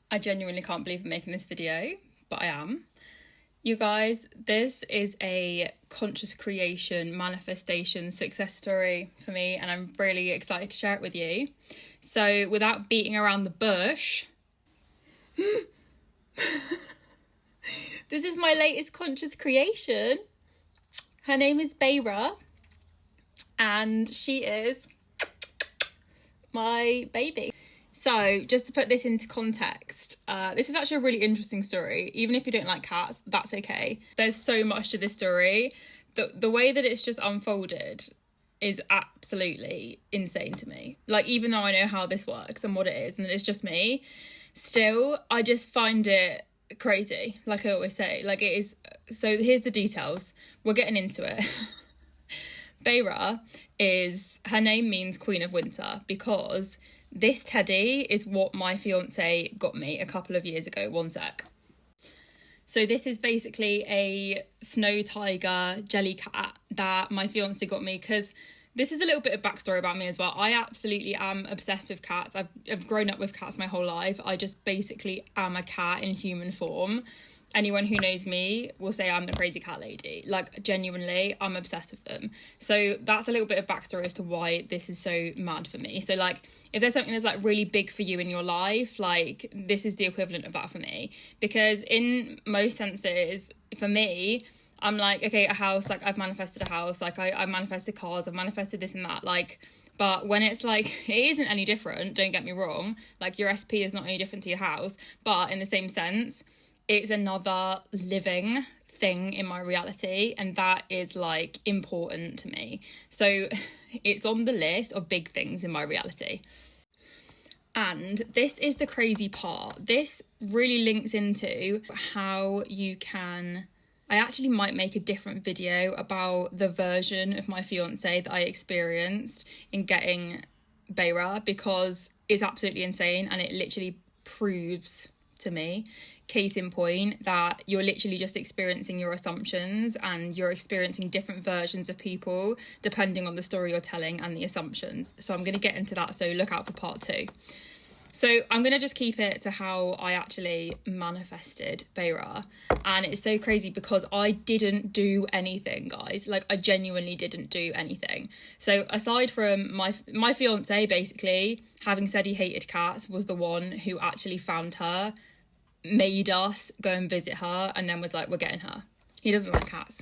I genuinely can't believe I'm making this video, but I am. You guys, this is a conscious creation, manifestation, success story for me, and I'm really excited to share it with you. So without beating around the bush, this is my latest conscious creation. Her name is Bayra, and she is my baby. So just to put this into context, this is actually a really interesting story. Even if you don't like cats, that's okay. There's so much to this story. The way that it's just unfolded is absolutely insane to me. Like, even though I know how this works and what it is, and that it's just me, still, I just find it crazy. Like I always say, like, it is. So here's the details. We're getting into it. Bayra her name means Queen of Winter because this teddy is what my fiance got me a couple of years ago. One sec. So this is basically a snow tiger jelly cat that my fiance got me because this is a little bit of backstory about me as well. I absolutely am obsessed with cats. I've grown up with cats my whole life. I just basically am a cat in human form. Anyone who knows me will say I'm the crazy cat lady. Like, genuinely, I'm obsessed with them. So that's a little bit of backstory as to why this is so mad for me. So, like, if there's something that's, like, really big for you in your life, like, this is the equivalent of that for me. Because in most senses, for me, I'm like, okay, a house, like, I've manifested a house. Like, I manifested cars. I've manifested this and that. Like, but when it's like, it isn't any different, don't get me wrong. Like, your SP is not any different to your house. But in the same sense, it's another living thing in my reality, and that is, like, important to me. So it's on the list of big things in my reality. And this is the crazy part. This really links into how you can... I actually might make a different video about the version of my fiance that I experienced in getting Bayra, because it's absolutely insane, and it literally proves to me, case in point, that you're literally just experiencing your assumptions, and you're experiencing different versions of people depending on the story you're telling and the assumptions. So I'm going to get into that, so look out for part 2. So I'm going to just keep it to how I actually manifested Bayra. And it's so crazy because I didn't do anything, guys. Like, I genuinely didn't do anything. So aside from my fiance, basically, having said he hated cats, was the one who actually found her, made us go and visit her, and then was like, we're getting her. He doesn't like cats.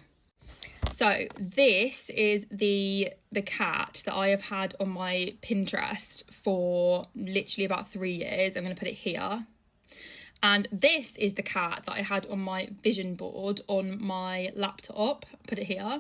So this is the cat that I have had on my Pinterest for literally about 3 years. I'm going to put it here. And this is the cat that I had on my vision board on my laptop. Put it here.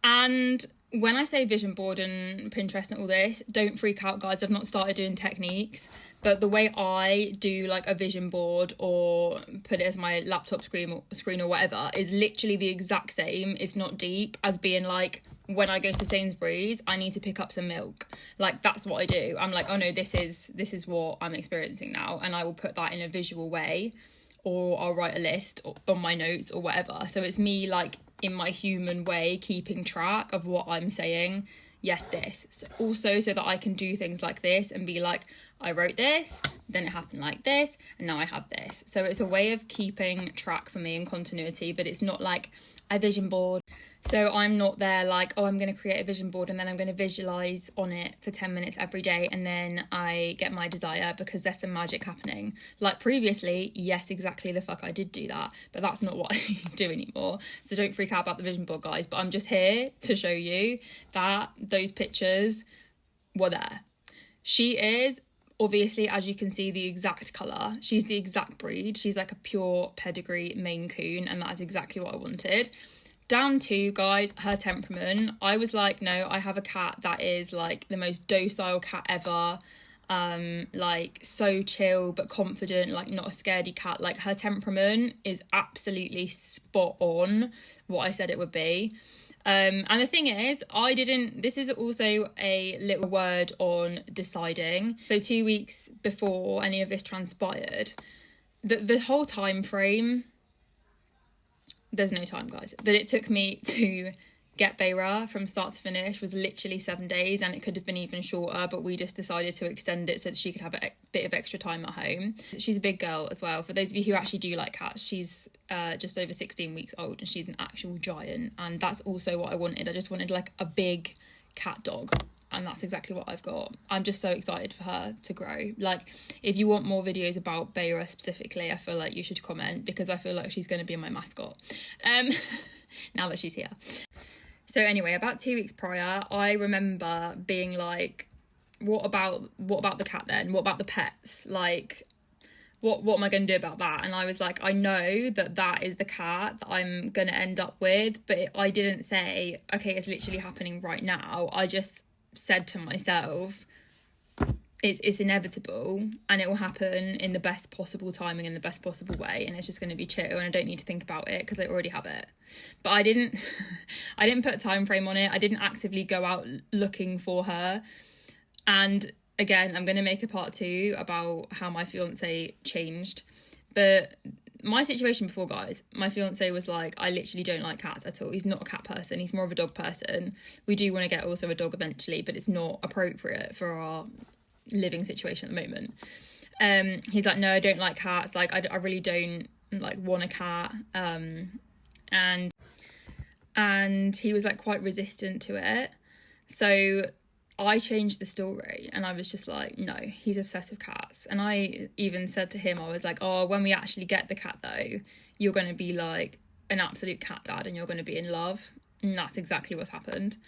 And when I say vision board and Pinterest and all this, don't freak out, guys. I've not started doing techniques, but the way I do, like, a vision board or put it as my laptop screen or whatever is literally the exact same. It's not deep as being like, when I go to Sainsbury's, I need to pick up some milk. Like, that's what I do. I'm like, oh no, this is what I'm experiencing now, and I will put that in a visual way, or I'll write a list on my notes or whatever. So it's me, like, in my human way, keeping track of what I'm saying. Yes, this. So also so that I can do things like this and be like, I wrote this, then it happened like this, and now I have this. So it's a way of keeping track for me in continuity, but it's not like a vision board. So I'm not there like, oh, I'm going to create a vision board and then I'm going to visualize on it for 10 minutes every day and then I get my desire, because there's some magic happening. Like previously, yes, exactly the fuck I did do that, but that's not what I do anymore. So don't freak out about the vision board, guys, but I'm just here to show you that those pictures were there. She is obviously, as you can see, the exact colour. She's the exact breed. She's like a pure pedigree Maine Coon, and that is exactly what I wanted. Down to, guys, her temperament. I was like, no, I have a cat that is like the most docile cat ever. Like so chill but confident, like not a scaredy cat. Like, her temperament is absolutely spot on what I said it would be. And the thing is, this is also a little word on deciding. So 2 weeks before any of this transpired, the whole time frame, there's no time, guys, that it took me to get Beira from start to finish was literally 7 days, and it could have been even shorter, but we just decided to extend it so that she could have a bit of extra time at home. She's a big girl as well. For those of you who actually do like cats, she's just over 16 weeks old, and she's an actual giant, and that's also what I wanted. I just wanted like a big cat dog, and that's exactly what I've got. I'm just so excited for her to grow. Like, if you want more videos about Beira specifically, I feel like you should comment, because I feel like she's going to be my mascot now that she's here. So anyway, about 2 weeks prior, I remember being like, what about the cat then? What about the pets? Like, what am I going to do about that? And I was like, I know that is the cat that I'm going to end up with, but I didn't say, okay, it's literally happening right now. I just said to myself, it's inevitable, and it will happen in the best possible timing, in the best possible way, and it's just going to be chill, and I don't need to think about it because I already have it. But I didn't put a time frame on it. I didn't actively go out looking for her. And again, I'm going to make a part 2 about how my fiance changed. But my situation before, guys, my fiance was like, I literally don't like cats at all. He's not a cat person. He's more of a dog person. We do want to get also a dog eventually, but it's not appropriate for our living situation at the moment. He's like, no, I don't like cats. Like, I really don't like want a cat. And he was like quite resistant to it. So I changed the story, and I was just like, no, he's obsessed with cats. And I even said to him, I was like, oh, when we actually get the cat though, you're going to be like an absolute cat dad, and you're going to be in love. And that's exactly what's happened.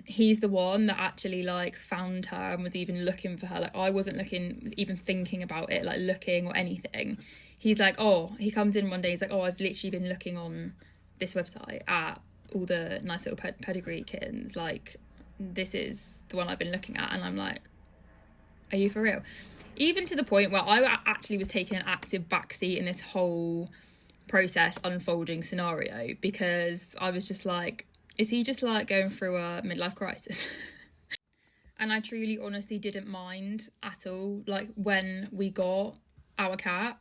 He's the one that actually like found her and was even looking for her. Like, I wasn't looking, even thinking about it, like looking or anything. He's like, oh, he comes in one day, he's like, oh, I've literally been looking on this website at all the nice little pedigree kittens. Like, this is the one I've been looking at. And I'm like, are you for real? Even to the point where I actually was taking an active backseat in this whole process unfolding scenario, because I was just like, is he just like going through a midlife crisis? And I truly honestly didn't mind at all, like, when we got our cat,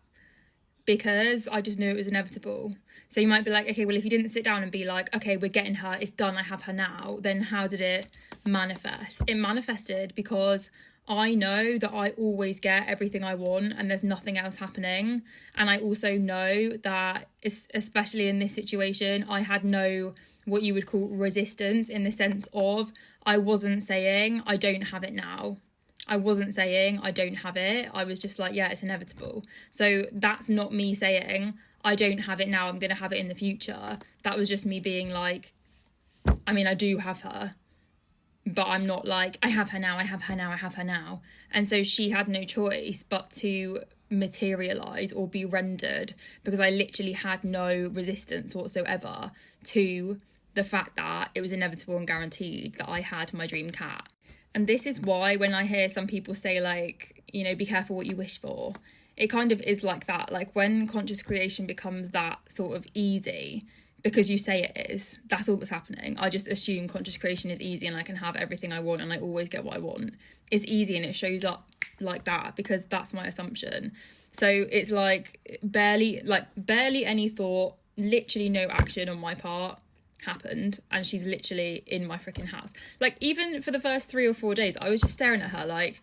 because I just knew it was inevitable. So you might be like, okay, well, if you didn't sit down and be like, okay, we're getting her, it's done, I have her now, then how did it manifest? It manifested because I know that I always get everything I want and there's nothing else happening. And I also know that, especially in this situation, I had no, what you would call, resistance, in the sense of, I wasn't saying I don't have it now. I wasn't saying I don't have it. I was just like, yeah, it's inevitable. So that's not me saying I don't have it now, I'm going to have it in the future. That was just me being like, I mean, I do have her, but I'm not like, I have her now, I have her now, I have her now. And so she had no choice but to materialise or be rendered, because I literally had no resistance whatsoever to the fact that it was inevitable and guaranteed that I had my dream cat. And this is why when I hear some people say, like, you know, be careful what you wish for, it kind of is like that. Like, when conscious creation becomes that sort of easy because you say it is, that's all that's happening. I just assume conscious creation is easy and I can have everything I want and I always get what I want. It's easy and it shows up like that because that's my assumption. So it's like barely any thought, literally no action on my part happened, and she's literally in my freaking house. Like, even for the first 3 or 4 days, I was just staring at her like,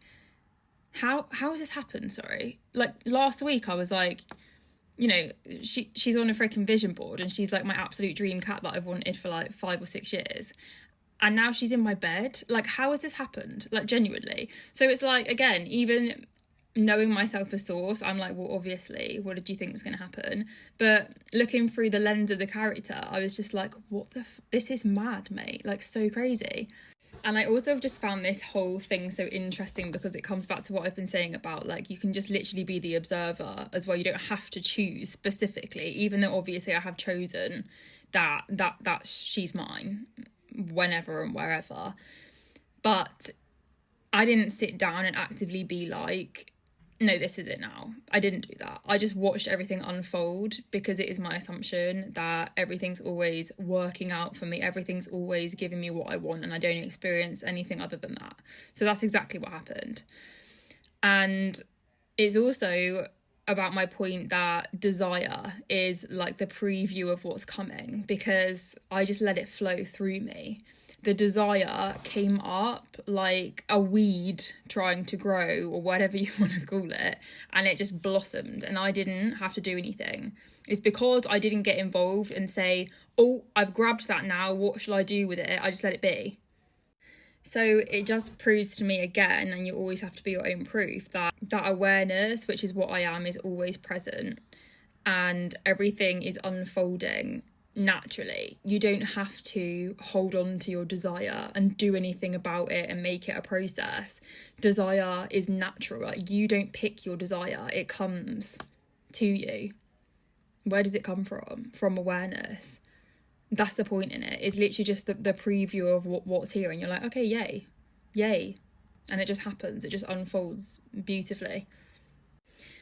how has this happened? Sorry. Like, last week I was like, you know, she's on a freaking vision board and she's like my absolute dream cat that I've wanted for like 5 or 6 years, and now she's in my bed. Like, how has this happened? Like, genuinely. So it's like, again, even knowing myself as source, I'm like, well, obviously, what did you think was going to happen? But looking through the lens of the character, I was just like, what the this is mad, mate. Like, so crazy. And I also have just found this whole thing so interesting because it comes back to what I've been saying about, like, you can just literally be the observer as well. You don't have to choose specifically, even though obviously I have chosen that she's mine whenever and wherever. But I didn't sit down and actively be like, no, this is it now. I didn't do that. I just watched everything unfold because it is my assumption that everything's always working out for me. Everything's always giving me what I want and I don't experience anything other than that. So that's exactly what happened. And it's also about my point that desire is like the preview of what's coming, because I just let it flow through me. The desire came up like a weed trying to grow, or whatever you want to call it, and it just blossomed, and I didn't have to do anything. It's because I didn't get involved and say, oh, I've grabbed that now, what shall I do with it? I just let it be. So it just proves to me again, and you always have to be your own proof, that awareness, which is what I am, is always present, and everything is unfolding naturally. You don't have to hold on to your desire and do anything about it and make it a process. Desire is natural. Like, you don't pick your desire, it comes to you. Where does it come from? From awareness. That's the point in it. It's literally just the preview of what's here, and you're like, okay, yay, and it just happens. It just unfolds beautifully.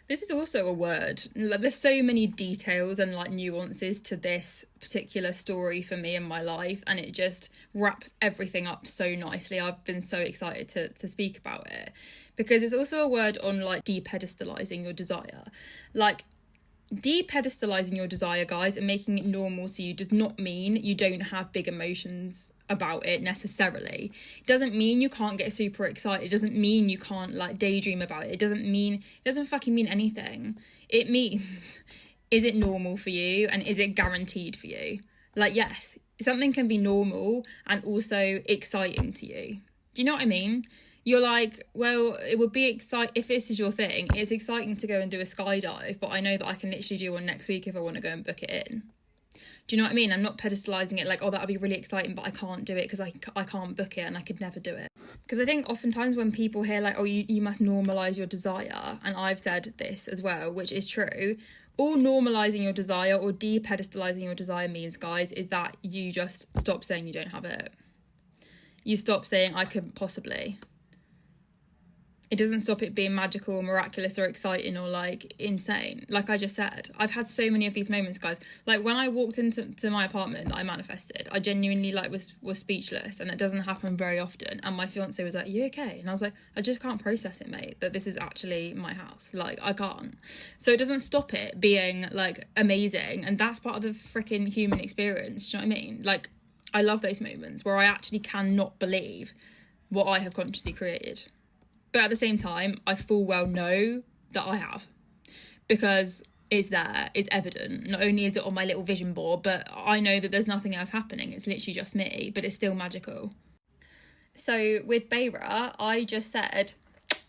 This is also a word. Like, there's so many details and like nuances to this particular story for me in my life, and it just wraps everything up so nicely. I've been so excited to speak about it, because it's also a word on like depedestalizing your desire. Like, depedestalizing your desire, guys, and making it normal to you does not mean you don't have big emotions about it necessarily. It doesn't mean you can't get super excited. It doesn't mean you can't like daydream about it. It doesn't fucking mean anything. It means, is it normal for you, and is it guaranteed for you? Like, yes, something can be normal and also exciting to you. Do you know what I mean? You're like, well, it would be exciting if this is your thing. It's exciting to go and do a skydive, but I know that I can literally do one next week if I want to go and book it in. Do you know what I mean? I'm not pedestalizing it like, oh, that would be really exciting, but I can't do it because I can't book it and I could never do it. Because I think oftentimes when people hear like, oh, you must normalise your desire, and I've said this as well, which is true, all normalising your desire or depedestalising your desire means, guys, is that you just stop saying you don't have it. You stop saying I couldn't possibly. It doesn't stop it being magical or miraculous or exciting or like insane. Like I just said, I've had so many of these moments, guys. Like when I walked into my apartment that I manifested, I genuinely like was speechless, and it doesn't happen very often. And my fiance was like, "You okay?" And I was like, "I just can't process it, mate, that this is actually my house. Like, I can't." So it doesn't stop it being like amazing, and that's part of the freaking human experience. Do you know what I mean? Like, I love those moments where I actually cannot believe what I have consciously created. But at the same time, I full well know that I have, because it's there, it's evident. Not only is it on my little vision board, but I know that there's nothing else happening. It's literally just me, but it's still magical. So with Beira, I just said,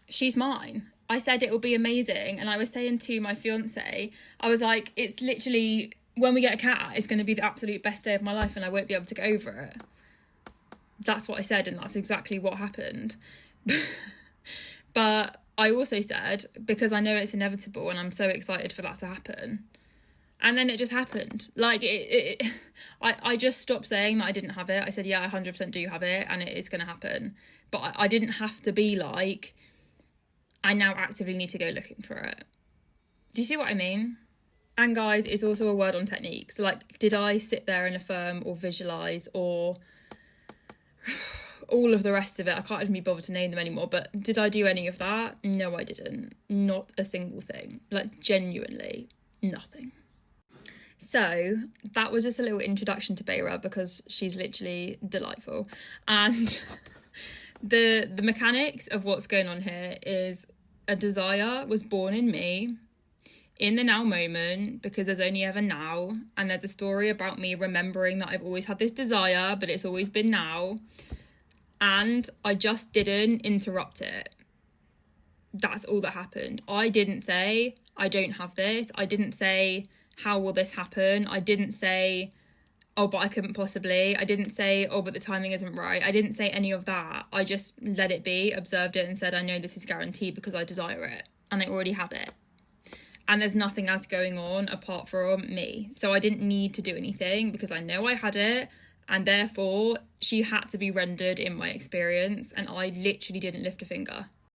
she's mine. I said it will be amazing. And I was saying to my fiance, I was like, it's literally, when we get a cat, it's going to be the absolute best day of my life and I won't be able to get over it. That's what I said, and that's exactly what happened. But I also said, because I know it's inevitable and I'm so excited for that to happen. And then it just happened. Like, I just stopped saying that I didn't have it. I said, yeah, I 100% do have it, and it is going to happen. But I didn't have to be like, I now actively need to go looking for it. Do you see what I mean? And guys, it's also a word on technique. So like, did I sit there and affirm or visualise or all of the rest of it? I can't even be bothered to name them anymore, but did I do any of that? No, I didn't. Not a single thing. Like, genuinely nothing. So that was just a little introduction to Beira, because she's literally delightful. And the mechanics of what's going on here is a desire was born in me in the now moment, because there's only ever now, and there's a story about me remembering that I've always had this desire, but it's always been now. And I just didn't interrupt it. That's all that happened. I didn't say, I don't have this. I didn't say, how will this happen? I didn't say, oh, but I couldn't possibly. I didn't say, oh, but the timing isn't right. I didn't say any of that. I just let it be, observed it, and said, I know this is guaranteed because I desire it. And I already have it. And there's nothing else going on apart from me. So I didn't need to do anything because I know I had it. And therefore, she had to be rendered in my experience, and I literally didn't lift a finger.